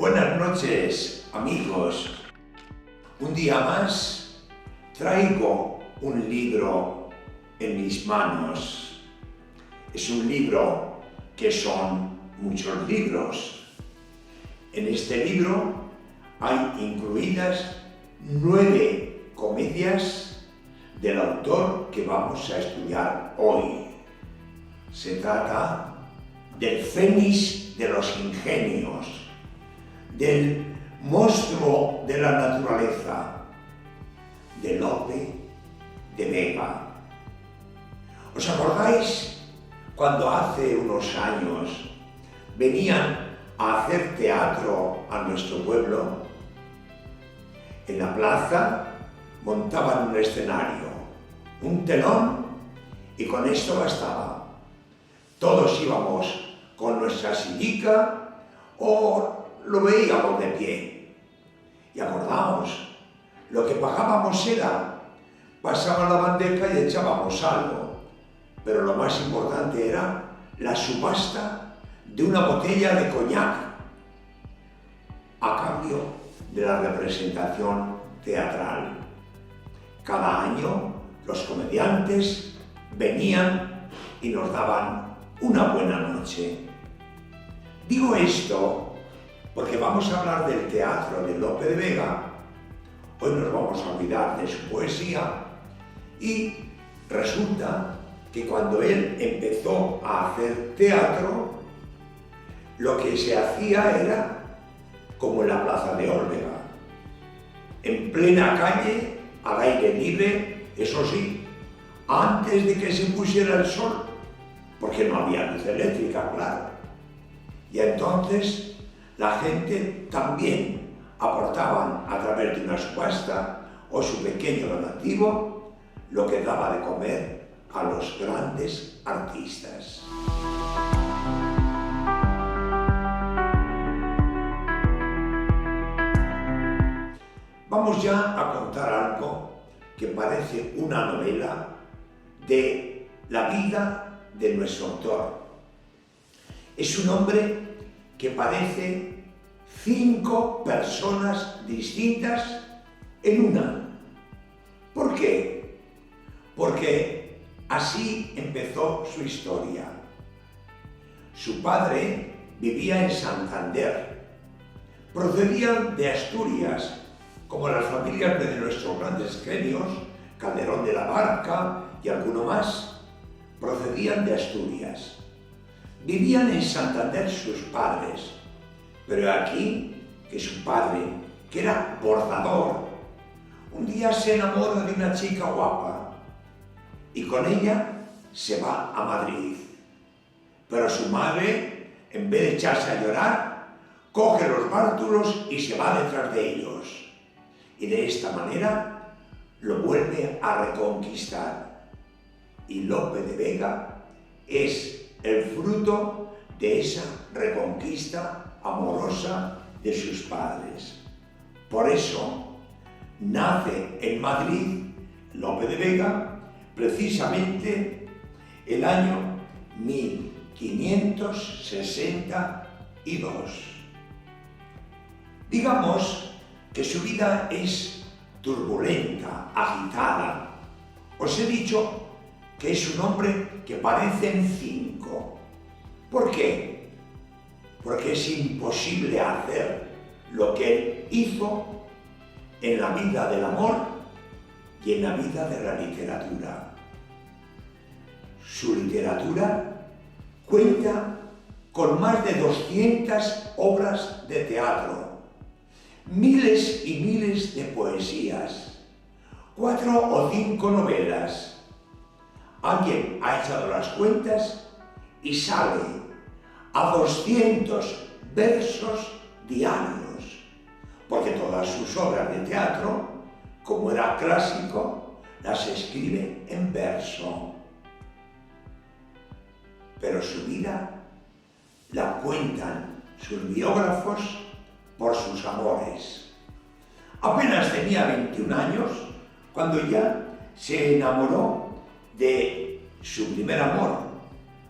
Buenas noches, amigos. Un día más traigo un libro en mis manos. Es un libro que son muchos libros. En este libro hay incluidas 9 comedias del autor que vamos a estudiar hoy. Se trata del Fénix de los ingenios, del monstruo de la naturaleza, de Lope de Vega. ¿Os acordáis cuando hace unos años venían a hacer teatro a nuestro pueblo? En la plaza montaban un escenario, un telón, y con esto bastaba. Todos íbamos con nuestra sillica o lo veíamos de pie. Y acordaos, lo que pagábamos era, pasaba la bandeja y echábamos algo, pero lo más importante era la subasta de una botella de coñac, a cambio de la representación teatral. Cada año los comediantes venían y nos daban una buena noche. Digo esto porque vamos a hablar del teatro de Lope de Vega. Hoy nos vamos a olvidar de su poesía y resulta que cuando él empezó a hacer teatro, lo que se hacía era como en la plaza de Olvega, en plena calle, al aire libre, eso sí, antes de que se pusiera el sol, porque no había luz eléctrica, claro. Y entonces la gente también aportaban a través de una subasta o su pequeño donativo lo que daba de comer a los grandes artistas. Vamos ya a contar algo que parece una novela de la vida de nuestro autor. Es un hombre que parece 5 personas distintas en una. ¿Por qué? Porque así empezó su historia. Su padre vivía en Santander. Procedían de Asturias, como las familias de nuestros grandes genios, Calderón de la Barca y alguno más, procedían de Asturias. Vivían en Santander sus padres, pero aquí que su padre, que era bordador, un día se enamora de una chica guapa y con ella se va a Madrid. Pero su madre, en vez de echarse a llorar, coge los bártulos y se va detrás de ellos. Y de esta manera lo vuelve a reconquistar. Y Lope de Vega es el fruto de esa reconquista amorosa de sus padres. Por eso nace en Madrid Lope de Vega precisamente el año 1562. Digamos que su vida es turbulenta, agitada. Os he dicho que es un hombre que parecen 5. ¿Por qué? Porque es imposible hacer lo que él hizo en la vida del amor y en la vida de la literatura. Su literatura cuenta con más de 200 obras de teatro, miles y miles de poesías, 4 o 5 novelas. Alguien ha echado las cuentas y sale a 200 versos diarios, porque todas sus obras de teatro, como era clásico, las escribe en verso. Pero su vida la cuentan sus biógrafos por sus amores. Apenas tenía 21 años cuando ya se enamoró de su primer amor,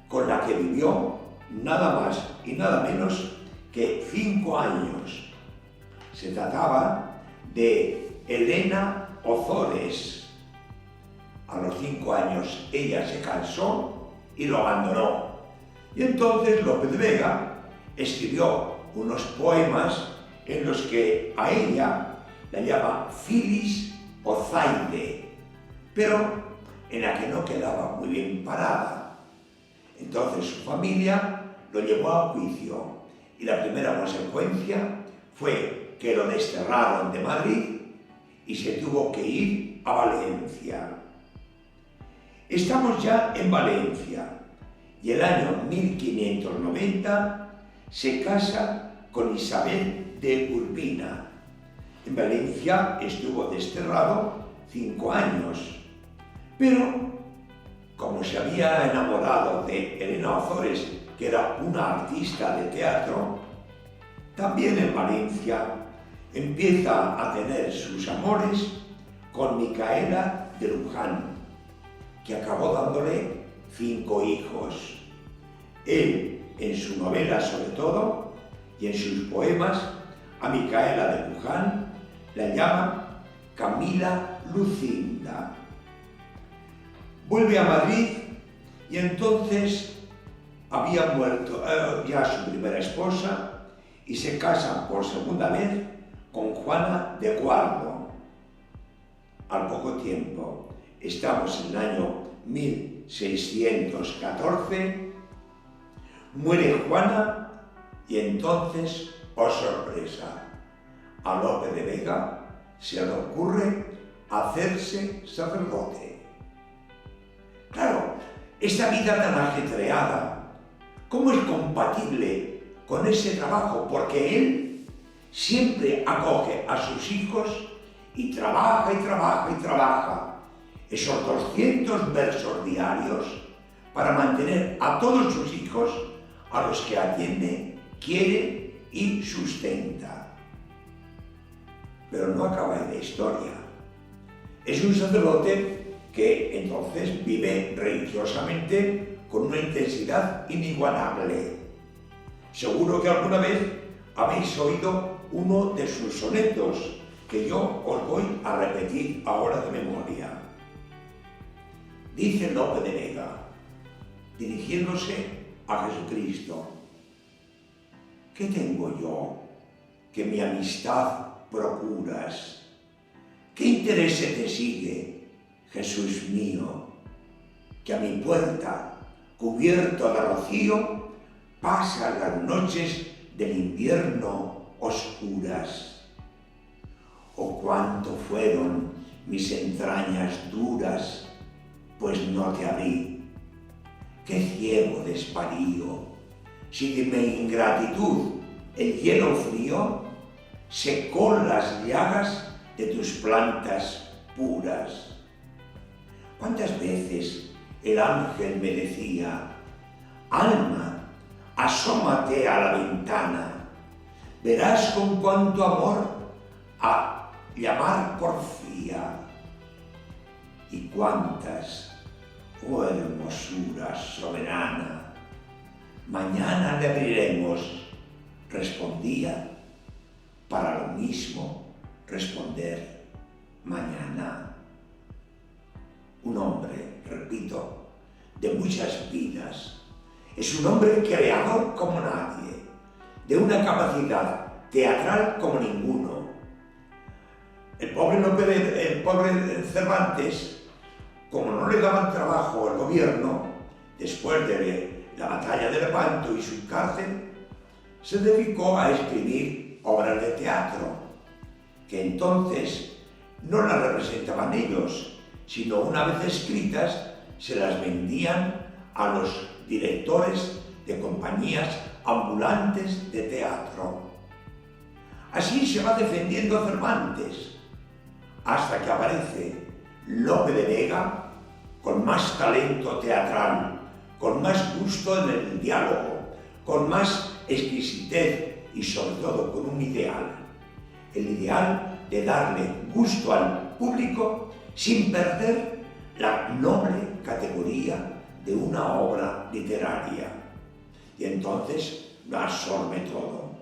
con la que vivió nada más y nada menos que 5 años. Se trataba de Elena Ozores. A los 5 años ella se cansó y lo abandonó. Y entonces Lope de Vega escribió unos poemas en los que a ella la llama Filis Ozaide, pero en la que no quedaba muy bien parada. Entonces su familia lo llevó a juicio y la primera consecuencia fue que lo desterraron de Madrid y se tuvo que ir a Valencia. Estamos ya en Valencia y el año 1590 se casa con Isabel de Urbina. En Valencia estuvo desterrado 5 años, pero como se había enamorado de Elena Ozores, que era una artista de teatro, también en Valencia empieza a tener sus amores con Micaela de Luján, que acabó dándole 5 hijos. Él, en su novela sobre todo, y en sus poemas, a Micaela de Luján la llama Camila Lucinda. Vuelve a Madrid y entonces había muerto ya su primera esposa y se casa por segunda vez con Juana de Guardo. Al poco tiempo, estamos en el año 1614, muere Juana y entonces, oh sorpresa, a Lope de Vega se le ocurre hacerse sacerdote. Claro, esta vida tan ajetreada, ¿cómo es compatible con ese trabajo? Porque él siempre acoge a sus hijos y trabaja y trabaja y trabaja esos 200 versos diarios para mantener a todos sus hijos, a los que atiende, quiere y sustenta. Pero no acaba en la historia. Es un sacerdote que entonces vive religiosamente con una intensidad inigualable. Seguro que alguna vez habéis oído uno de sus sonetos, que yo os voy a repetir ahora de memoria. Dice Lope de Vega, dirigiéndose a Jesucristo: ¿qué tengo yo que mi amistad procuras? ¿Qué interés te sigue, Jesús mío, que a mi puerta, cubierto de rocío, pasan las noches del invierno oscuras? Oh, cuánto fueron mis entrañas duras, pues no te abrí. Qué ciego desvarío, si de mi ingratitud el hielo frío secó las llagas de tus plantas puras. ¿Cuántas veces el ángel me decía: alma, asómate a la ventana, verás con cuánto amor a llamar porfía? Y cuántas, oh hermosura soberana, mañana le abriremos, respondía, para lo mismo responder mañana. Un hombre, repito, de muchas vidas. Es un hombre creador como nadie, de una capacidad teatral como ninguno. El pobre Cervantes, como no le daban trabajo al gobierno, después de la batalla de Lepanto y su cárcel, se dedicó a escribir obras de teatro, que entonces no las representaban ellos, sino una vez escritas se las vendían a los directores de compañías ambulantes de teatro. Así se va defendiendo Cervantes, hasta que aparece Lope de Vega con más talento teatral, con más gusto en el diálogo, con más exquisitez y sobre todo con un ideal. El ideal de darle gusto al público sin perder la noble categoría de una obra literaria. Y entonces lo absorbe todo.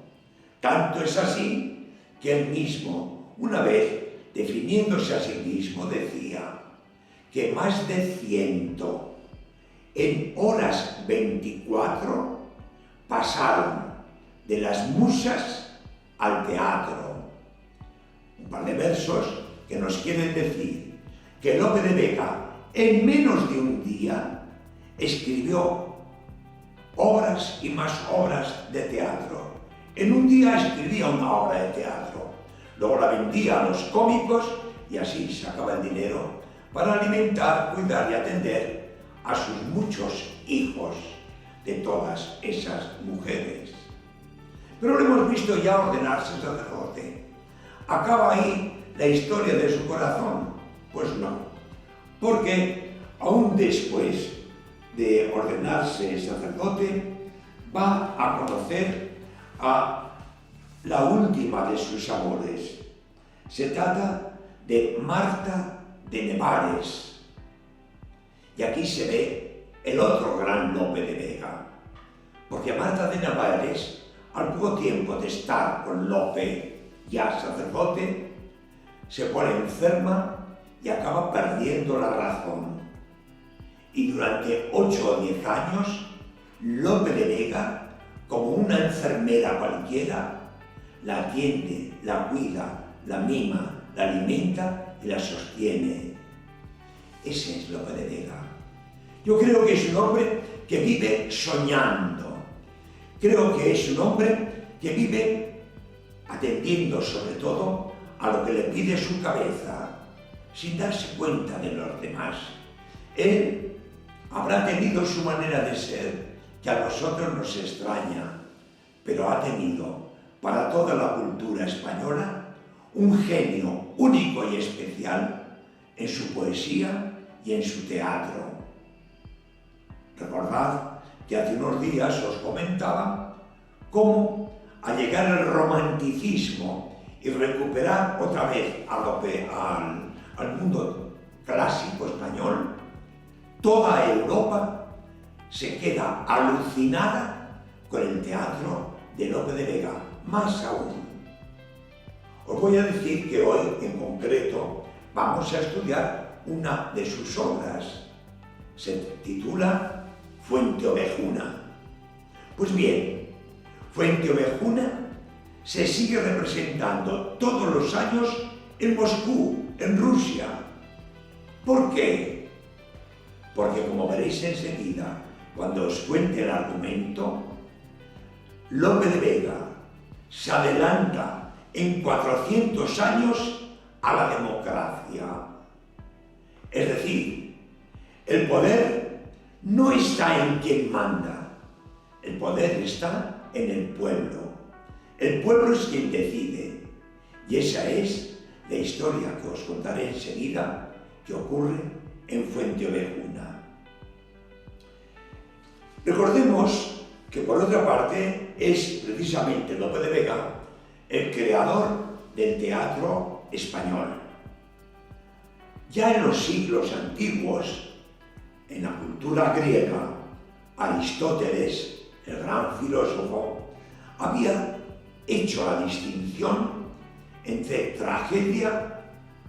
Tanto es así que él mismo, una vez definiéndose a sí mismo, decía que más de 100 en horas 24 pasaron de las musas al teatro. Un par de versos que nos quieren decir que Lope de Vega, en menos de un día, escribió obras y más obras de teatro. En un día escribía una obra de teatro, luego la vendía a los cómicos y así sacaba el dinero para alimentar, cuidar y atender a sus muchos hijos de todas esas mujeres. Pero lo hemos visto ya ordenarse sacerdote. ¿Acaba ahí la historia de su corazón? Pues no, porque aún después de ordenarse sacerdote va a conocer a la última de sus amores. Se trata de Marta de Nevares. Y aquí se ve el otro gran Lope de Vega, porque Marta de Nevares, al poco tiempo de estar con Lope, ya sacerdote, se pone enferma y acaba perdiendo la razón. Y durante 8 o 10 años, Lope de Vega, como una enfermera cualquiera, la atiende, la cuida, la mima, la alimenta y la sostiene. Ese es Lope de Vega. Yo creo que es un hombre que vive soñando. Creo que es un hombre que vive atendiendo sobre todo a lo que le pide su cabeza, sin darse cuenta de los demás. Él habrá tenido su manera de ser, que a nosotros nos extraña, pero ha tenido para toda la cultura española un genio único y especial en su poesía y en su teatro. Recordad que hace unos días os comentaba cómo, al llegar el romanticismo y recuperar otra vez a Lope al mundo clásico español, toda Europa se queda alucinada con el teatro de Lope de Vega, más aún. Os voy a decir que hoy, en concreto, vamos a estudiar una de sus obras. Se titula Fuenteovejuna. Pues bien, Fuenteovejuna se sigue representando todos los años en Moscú, en Rusia. ¿Por qué? Porque, como veréis enseguida, cuando os cuente el argumento, Lope de Vega se adelanta en 400 años a la democracia. Es decir, el poder no está en quien manda, el poder está en el pueblo. El pueblo es quien decide, y esa es la historia que os contaré enseguida que ocurre en Fuenteovejuna. Recordemos que, por otra parte, es precisamente Lope de Vega el creador del teatro español. Ya en los siglos antiguos, en la cultura griega, Aristóteles, el gran filósofo, había hecho la distinción entre tragedia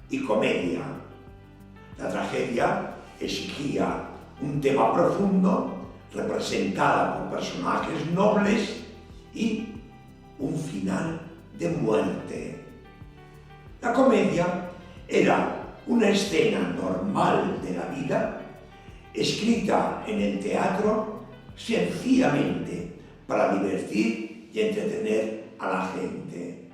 y comedia. La tragedia exigía un tema profundo, representada por personajes nobles y un final de muerte. La comedia era una escena normal de la vida, escrita en el teatro sencillamente para divertir y entretener a la gente.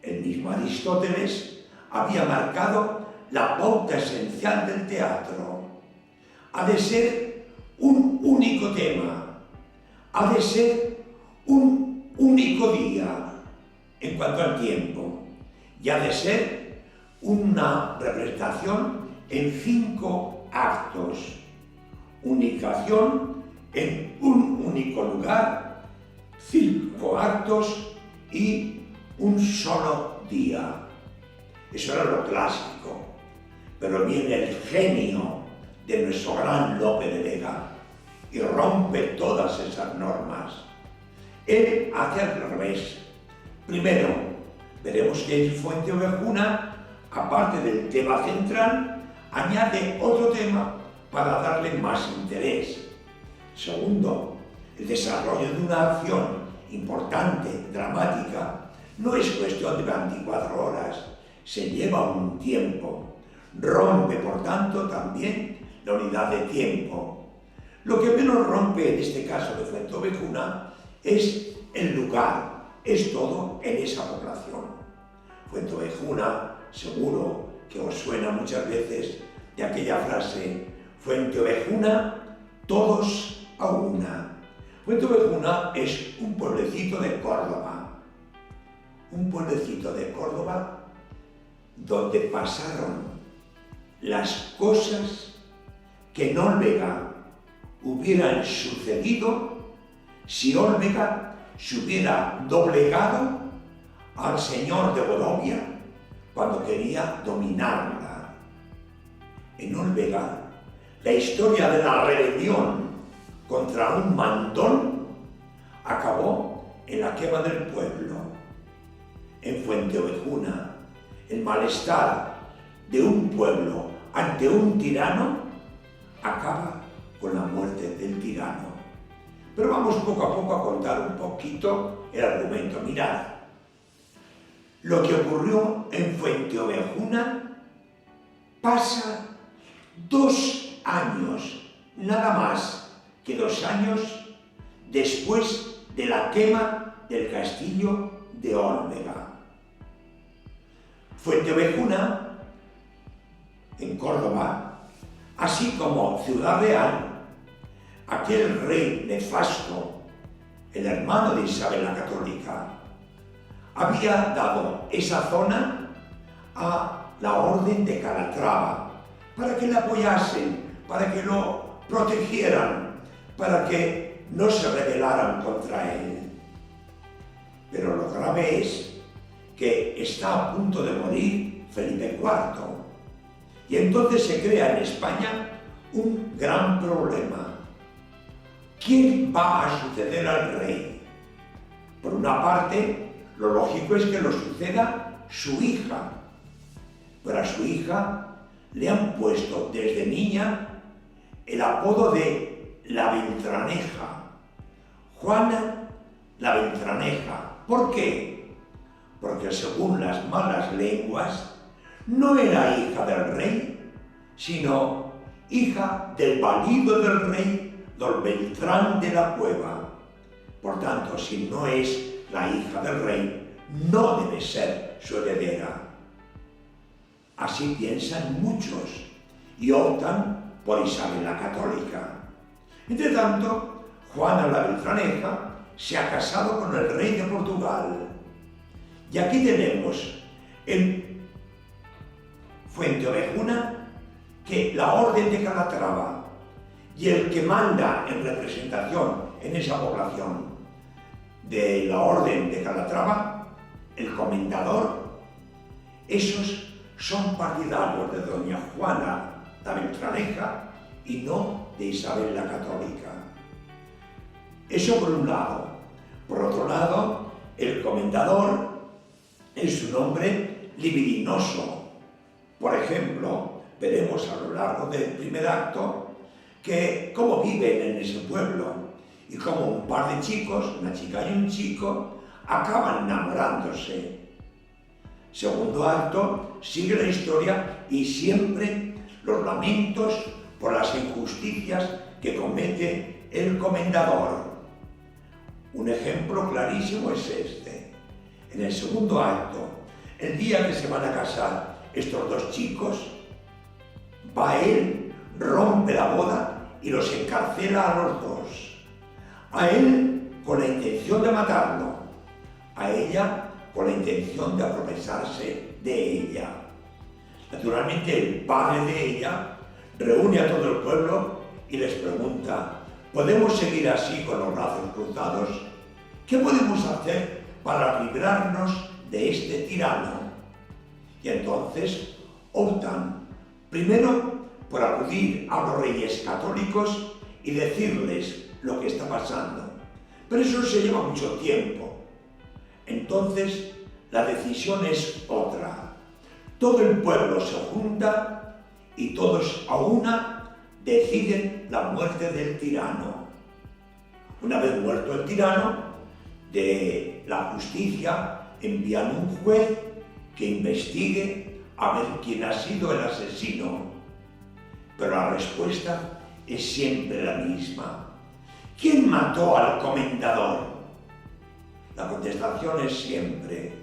El mismo Aristóteles había marcado la pauta esencial del teatro. Ha de ser un único tema, ha de ser un único día en cuanto al tiempo, y ha de ser una representación en 5 actos, unicación en un único lugar, 5 actos y un solo día. Eso era lo clásico, pero viene el genio de nuestro gran Lope de Vega y rompe todas esas normas. Él hace al revés, Primero, veremos que el Fuenteovejuna, aparte del tema central, añade otro tema para darle más interés. Segundo, el desarrollo de una acción importante, dramática, no es cuestión de 24 horas, se lleva un tiempo. Rompe, por tanto, también la unidad de tiempo. Lo que menos rompe en este caso de Fuenteovejuna es el lugar, es todo en esa población. Fuenteovejuna, seguro que os suena muchas veces de aquella frase, Fuenteovejuna, todos a una. Fuenteovejuna es un pueblecito de Córdoba. Un pueblecito de Córdoba donde pasaron las cosas que en Olvega hubieran sucedido si Olvega se hubiera doblegado al señor de Borovia cuando quería dominarla. En Olvega, la historia de la rebelión contra un mandón acabó en la quema del pueblo. En Fuenteovejuna, el malestar de un pueblo ante un tirano acaba con la muerte del tirano. Pero vamos poco a poco a contar un poquito el argumento. Mirad, lo que ocurrió en Fuenteovejuna pasa 2 años, nada más que 2 años después de la quema del castillo de Olvega. Fuenteovejuna, en Córdoba, así como Ciudad Real, aquel rey nefasto, el hermano de Isabel la Católica, había dado esa zona a la Orden de Calatrava para que la apoyasen, para que lo protegieran, para que no se rebelaran contra él. Pero lo grave es que está a punto de morir Felipe IV. Y entonces se crea en España un gran problema. ¿Quién va a suceder al rey? Por una parte, lo lógico es que lo suceda su hija. Pero a su hija le han puesto desde niña el apodo de la Beltraneja. Juana la Beltraneja. ¿Por qué? Porque según las malas lenguas, no era hija del rey, sino hija del valido del rey, don Beltrán de la Cueva. Por tanto, si no es la hija del rey, no debe ser su heredera. Así piensan muchos y optan por Isabel la Católica. Entre tanto, Juana la Beltraneja se ha casado con el rey de Portugal. Y aquí tenemos en Fuenteovejuna que la Orden de Calatrava y el que manda en representación en esa población de la Orden de Calatrava, el comendador, esos son partidarios de doña Juana la Beltraneja y no de Isabel la Católica. Eso por un lado. Por otro lado, el comendador es un hombre libidinoso. Por ejemplo, veremos a lo largo del primer acto que cómo viven en ese pueblo y cómo un par de chicos, una chica y un chico, acaban enamorándose. Segundo acto, sigue la historia y siempre los lamentos por las injusticias que comete el comendador. Un ejemplo clarísimo es este. En el segundo acto, el día que se van a casar estos 2 chicos, va él, rompe la boda y los encarcela a los 2. A él con la intención de matarlo, a ella con la intención de aprovecharse de ella. Naturalmente el padre de ella reúne a todo el pueblo y les pregunta: ¿podemos seguir así con los brazos cruzados? ¿Qué podemos hacer para librarnos de este tirano? Y entonces optan primero por acudir a los reyes católicos y decirles lo que está pasando. Pero eso se lleva mucho tiempo. entonces la decisión es otra. Todo el pueblo se junta y todos a una deciden la muerte del tirano. Una vez muerto el tirano, de la justicia envían un juez que investigue a ver quién ha sido el asesino. Pero la respuesta es siempre la misma. ¿Quién mató al comendador? La contestación es siempre: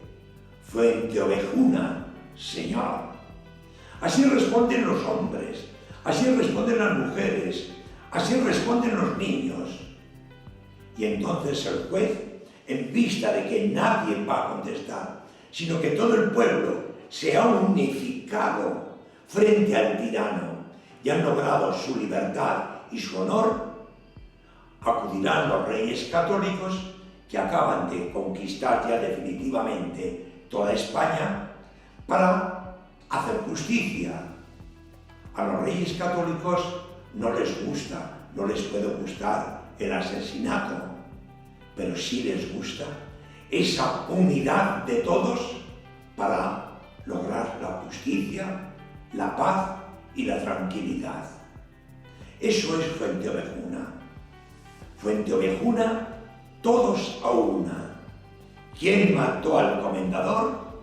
Fuenteovejuna, señor. Así responden los hombres, así responden las mujeres, así responden los niños. Y entonces el juez, en vista de que nadie va a contestar, sino que todo el pueblo se ha unificado frente al tirano y han logrado su libertad y su honor, acudirán los reyes católicos que acaban de conquistar ya definitivamente toda España para hacer justicia. A los reyes católicos no les gusta, no les puede gustar el asesinato, pero sí les gusta esa unidad de todos para lograr la justicia, la paz y la tranquilidad. Eso es Fuenteovejuna. Fuenteovejuna, todos a una. ¿Quién mató al comendador?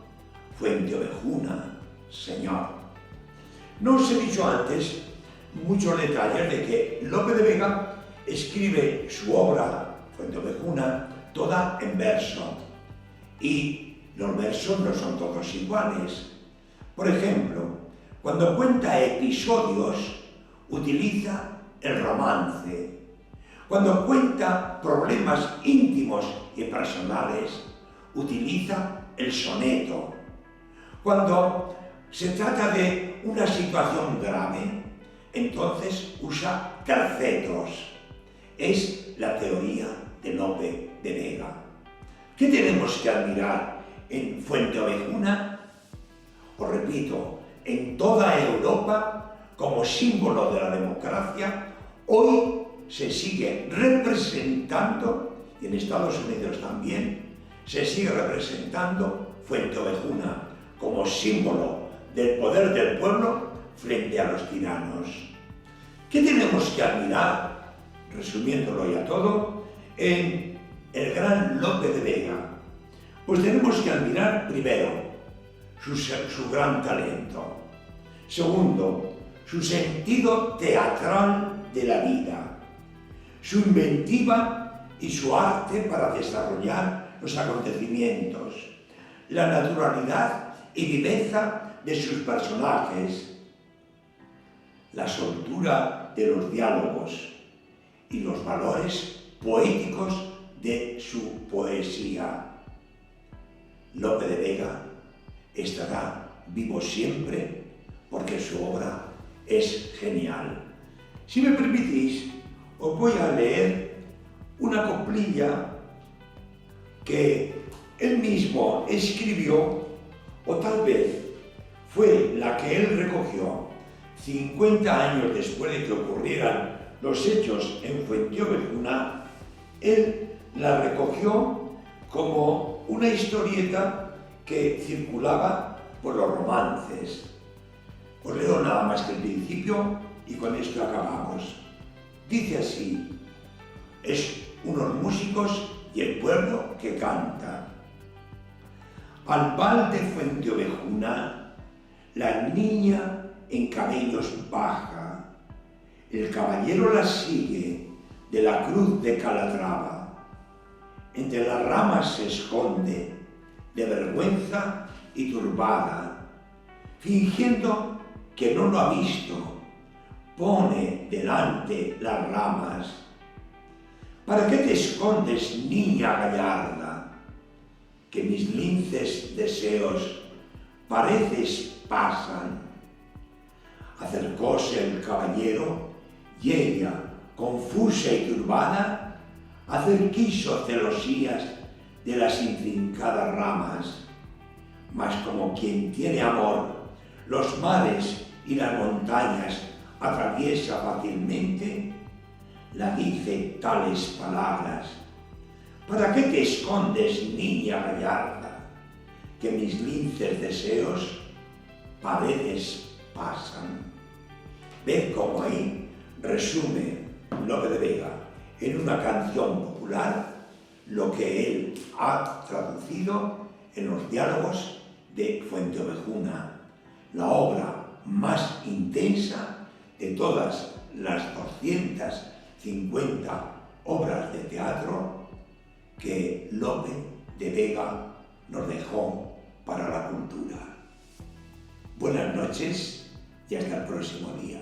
Fuenteovejuna, señor. No os he dicho antes muchos detalles de que Lope de Vega escribe su obra Fuenteovejuna toda en verso, y los versos no son todos iguales. Por ejemplo, cuando cuenta episodios, utiliza el romance. Cuando cuenta problemas íntimos y personales, utiliza el soneto. Cuando se trata de una situación grave, entonces usa tercetos. Es la teoría de Lope de Vega. ¿Qué tenemos que admirar en Fuenteovejuna? Os repito, en toda Europa, como símbolo de la democracia, hoy se sigue representando, y en Estados Unidos también, se sigue representando Fuenteovejuna como símbolo del poder del pueblo frente a los tiranos. ¿Qué tenemos que admirar, resumiéndolo ya todo, en el gran Lope de Vega? Pues tenemos que admirar primero su gran talento. Segundo, su sentido teatral de la vida, su inventiva y su arte para desarrollar los acontecimientos, la naturalidad y viveza de sus personajes, la soltura de los diálogos y los valores poéticos de su poesía. Lope de Vega estará vivo siempre porque su obra es genial. Si me permitís, os voy a leer una coplilla que él mismo escribió, o tal vez fue la que él recogió 50 años después de que ocurrieran los hechos en Fuenteovejuna. Él la recogió como una historieta que circulaba por los romances. Os leo nada más que el principio y con esto acabamos. Dice así: es unos músicos y el pueblo que canta. Al val de Fuenteovejuna, la niña en cabellos baja, el caballero la sigue de la cruz de Calatrava. Entre las ramas se esconde, de vergüenza y turbada, fingiendo que no lo ha visto, pone delante las ramas. ¿Para qué te escondes, niña gallarda? Que mis linces deseos pareces pasan. Acercóse el caballero y ella, confusa y turbada, hacer quiso celosías de las intrincadas ramas. Mas como quien tiene amor, los mares y las montañas atraviesa fácilmente, la dice tales palabras: ¿Para qué te escondes, niña gallarda? Que mis linces deseos paredes pasan. Ved cómo ahí resume Lope de Vega en una canción popular lo que él ha traducido en los diálogos de Fuenteovejuna, la obra más intensa de todas las 250 obras de teatro que Lope de Vega nos dejó para la cultura. Buenas noches y hasta el próximo día.